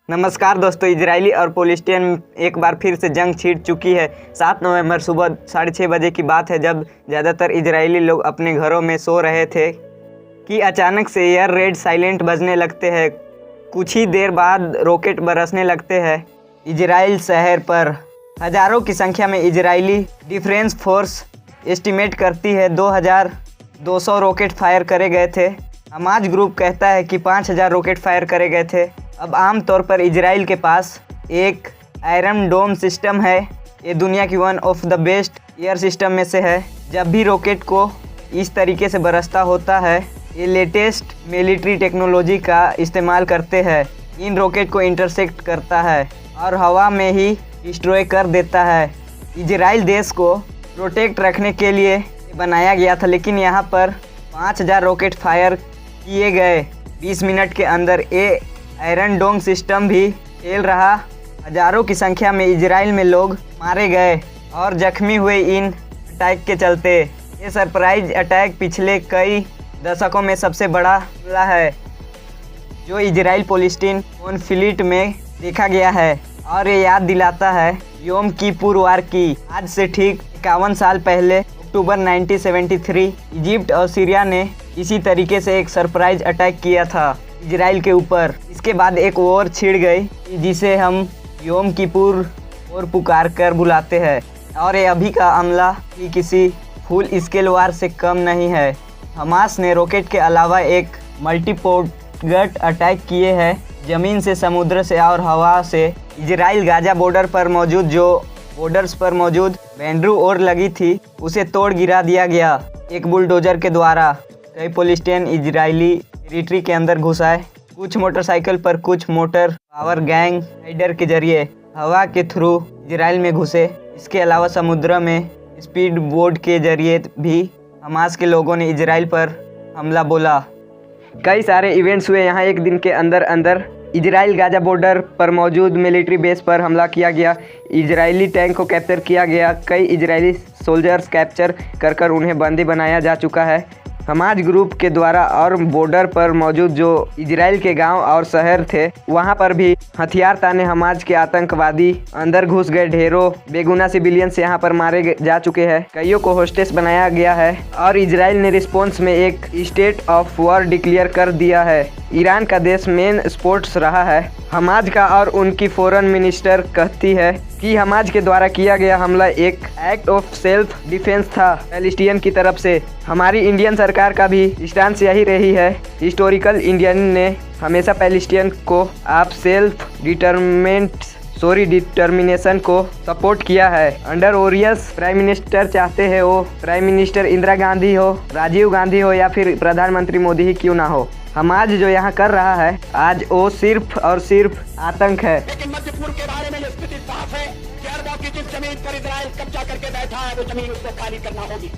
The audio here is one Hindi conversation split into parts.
नमस्कार दोस्तों, इजरायली और पैलेस्टीन एक बार फिर से जंग छिड़ चुकी है। 7 नवंबर सुबह 6:30 बजे की बात है, जब ज़्यादातर इजरायली लोग अपने घरों में सो रहे थे कि अचानक से एयर रेड साइलेंट बजने लगते हैं। कुछ ही देर बाद रॉकेट बरसने लगते हैं इजराइल शहर पर। हज़ारों की संख्या में इजरायली डिफेंस फोर्स एस्टिमेट करती है 2200 रॉकेट फायर करे गए थे। हमास ग्रुप कहता है कि 5000 रॉकेट फायर करे गए थे। अब आम तौर पर इजराइल के पास एक आयरन डोम सिस्टम है। ये दुनिया की one of the best air system में से है। जब भी रॉकेट को इस तरीके से बरसता होता है, ये लेटेस्ट मिलिट्री टेक्नोलॉजी का इस्तेमाल करते हैं। इन रॉकेट को इंटरसेक्ट करता है और हवा में ही डिस्ट्रॉय कर देता है। इजराइल देश को प्रोटेक्ट रखने के लिए बनाया गया था, लेकिन यहाँ पर 5000 रॉकेट फायर किए गए 20 मिनट के अंदर। ये आयरन डोम सिस्टम भी फेल रहा। हज़ारों की संख्या में इजराइल में लोग मारे गए और जख्मी हुए इन अटैक के चलते। ये सरप्राइज अटैक पिछले कई दशकों में सबसे बड़ा हमला है जो इजराइल पैलेस्टीन कॉन्फ्लिक्ट में देखा गया है, और ये याद दिलाता है योम किपुर वार की। आज से ठीक 51 साल पहले अक्टूबर 1973 इजिप्ट और सीरिया ने इसी तरीके से एक सरप्राइज अटैक किया था इजराइल के ऊपर। इसके बाद एक वॉर छिड़ गई जिसे हम योम किपुर और पुकार कर बुलाते हैं, और ये अभी का हमला भी किसी फुल स्केल वार से कम नहीं है। हमास ने रॉकेट के अलावा एक मल्टीपोर्ट अटैक किए हैं, ज़मीन से, समुद्र से और हवा से। इजराइल गाजा बॉर्डर्स पर मौजूद बैंड्रू और लगी थी, उसे तोड़ गिरा दिया गया एक बुलडोजर के द्वारा। कई पैलेस्टीन इजरायली टेरिटरी के अंदर घुस आए, कुछ मोटरसाइकिल पर, कुछ मोटर पावर गैंग राइडर के जरिए हवा के थ्रू इजराइल में घुसे। इसके अलावा समुद्र में स्पीड बोट के जरिए भी हमास के लोगों ने इजराइल पर हमला बोला। कई सारे इवेंट्स हुए यहाँ। एक दिन के अंदर इजराइल गाजा बॉर्डर पर मौजूद मिलिट्री बेस पर हमला किया गया। इजरायली टैंक को कैप्चर किया गया। कई इजरायली सोल्जर्स कैप्चर कर उन्हें बंदी बनाया जा चुका है हमास ग्रुप के द्वारा। और बॉर्डर पर मौजूद जो इजराइल के गांव और शहर थे, वहां पर भी हथियार ताने हमास के आतंकवादी अंदर घुस गए। ढेरों बेगुनाह सिविलियंस यहां पर मारे जा चुके हैं। कईयों को होस्टेस बनाया गया है, और इजराइल ने रिस्पॉन्स में एक स्टेट ऑफ वॉर डिक्लेयर कर दिया है। ईरान का देश मेन स्पोर्ट्स रहा है हमास का, और उनकी फॉरेन मिनिस्टर कहती है कि हमास के द्वारा किया गया हमला एक एक्ट ऑफ सेल्फ डिफेंस था पैलेस्टीन की तरफ से। हमारी इंडियन सरकार का भी स्टैंड यही रही है। हिस्टोरिकल इंडियन ने हमेशा पैलेस्टीन को आप सेल्फ डिटर्मिनेशन को सपोर्ट किया है। अंडर ओरियस प्राइम मिनिस्टर चाहते हैं वो प्राइम मिनिस्टर इंदिरा गांधी हो, राजीव गांधी हो, या फिर प्रधानमंत्री मोदी ही क्यों ना हो। हमास जो यहाँ कर रहा है आज, वो सिर्फ और सिर्फ आतंक है। लेकिन मध्य पूर्व के बारे में स्थिति साफ है कि अरबों की जिस जमीन पर इजराइल कब्जा करके बैठा है, वो जमीन उसको खाली करना होगी।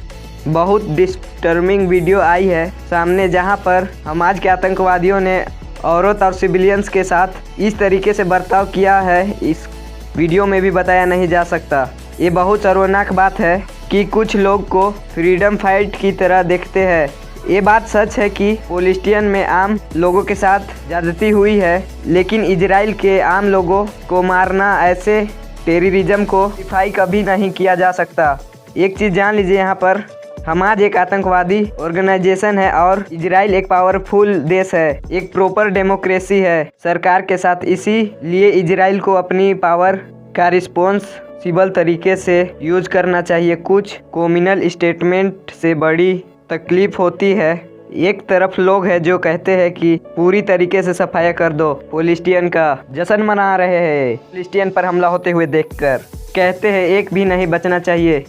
बहुत डिस्टर्बिंग वीडियो आई है सामने, जहाँ पर हमास के आतंकवादियों ने औरत और सिविलियंस के साथ इस तरीके से बर्ताव किया है। इस वीडियो में भी बताया नहीं जा सकता। ये बहुत शर्मनाक बात है कि कुछ लोग को फ्रीडम फाइट की तरह देखते हैं। ये बात सच है कि पैलेस्टीन में आम लोगों के साथ ज्यादती हुई है, लेकिन इजराइल के आम लोगों को मारना, ऐसे टेररिज्म को डिफाई कभी नहीं किया जा सकता। एक चीज़ जान लीजिए, यहाँ पर हमास एक आतंकवादी ऑर्गेनाइजेशन है और इजराइल एक पावरफुल देश है, एक प्रॉपर डेमोक्रेसी है सरकार के साथ। इसीलिए इजराइल को अपनी पावर का रिस्पॉन्सिबल तरीके से यूज करना चाहिए। कुछ कम्युनल स्टेटमेंट से बड़ी तकलीफ होती है। एक तरफ लोग हैं जो कहते हैं कि पूरी तरीके से सफाया कर दो, पैलेस्टीन का जश्न मना रहे हैं पैलेस्टीन पर हमला होते हुए देखकर। कहते हैं एक भी नहीं बचना चाहिए,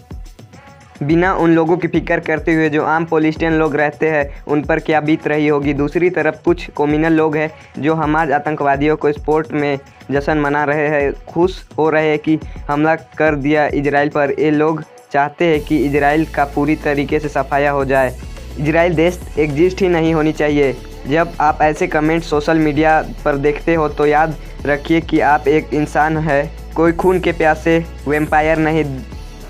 बिना उन लोगों की फिक्र करते हुए जो आम पैलेस्टीन लोग रहते हैं, उन पर क्या बीत रही होगी। दूसरी तरफ कुछ कम्युनल लोग हैं जो हमास आतंकवादियों को स्पोर्ट में जश्न मना रहे हैं, खुश हो रहे हैं कि हमला कर दिया इजराइल पर। ये लोग चाहते हैं कि इजराइल का पूरी तरीके से सफाया हो जाए। इजराइल देश एग्जिस्ट ही नहीं होनी चाहिए। जब आप ऐसे कमेंट सोशल मीडिया पर देखते हो तो याद रखिए कि आप एक इंसान है, कोई खून के प्यासे वैम्पायर नहीं।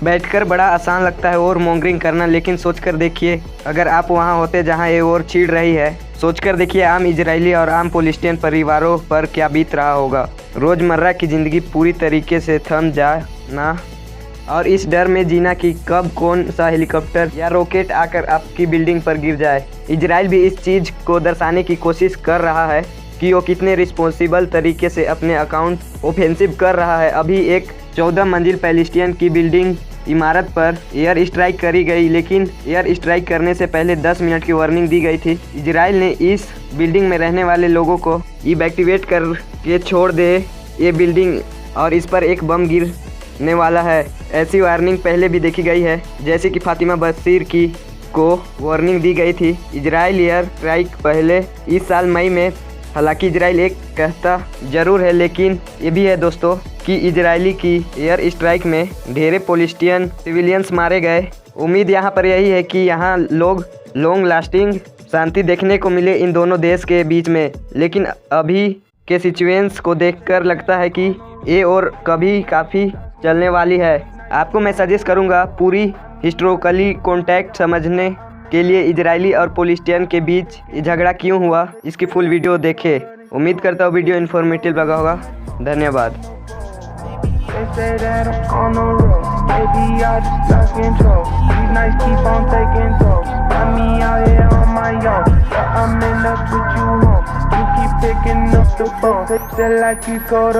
बैठकर बड़ा आसान लगता है और मॉन्गरिंग करना, लेकिन सोचकर देखिए अगर आप वहां होते जहां ये वॉर छिड़ रही है। सोचकर देखिए आम इजरायली और आम पैलेस्टीन परिवारों पर क्या बीत रहा होगा। रोज़मर्रा की ज़िंदगी पूरी तरीके से थम जाना और इस डर में जीना कि कब कौन सा हेलीकॉप्टर या रॉकेट आकर आपकी बिल्डिंग पर गिर जाए। इजराइल भी इस चीज़ को दर्शाने की कोशिश कर रहा है कि वो कितने रिस्पॉन्सिबल तरीके से अपने अकाउंट ऑफेंसिव कर रहा है। अभी एक 14 मंजिल पैलेस्टीन की बिल्डिंग इमारत पर एयर स्ट्राइक करी गई, लेकिन एयर स्ट्राइक करने से पहले 10 मिनट की वार्निंग दी गई थी। इजराइल ने इस बिल्डिंग में रहने वाले लोगों को इवैक्यूएट करके छोड़ दे ये बिल्डिंग और इस पर एक बम गिरने वाला है। ऐसी वार्निंग पहले भी देखी गई है, जैसे कि फातिमा बशीर को वार्निंग दी गई थी। इजराइल एयर स्ट्राइक पहले इस साल मई में, हालांकि इजराइल एक कहता ज़रूर है, लेकिन ये भी है दोस्तों कि इजरायली की एयर स्ट्राइक में ढेरे पैलेस्टीनियन सिविलियंस मारे गए। उम्मीद यहाँ पर यही है कि यहाँ लॉन्ग लास्टिंग शांति देखने को मिले इन दोनों देश के बीच में, लेकिन अभी के सिचुएशंस को देखकर लगता है कि ये और कभी काफ़ी चलने वाली है। आपको मैं सजेस्ट करूँगा पूरी हिस्टोरिकली कॉन्टेक्स्ट समझने के लिए इजरायली और पैलेस्टीन के बीच ये झगड़ा क्यों हुआ, इसकी फुल वीडियो देखें। उम्मीद करता हूँ वीडियो इन्फॉर्मेटिव लगा होगा। धन्यवाद। They say that I'm on the road, baby, I just lost control. These nights keep on taking toll. Got me out here on my own, but I'm in love with you home. You keep picking up the phone, say like you go to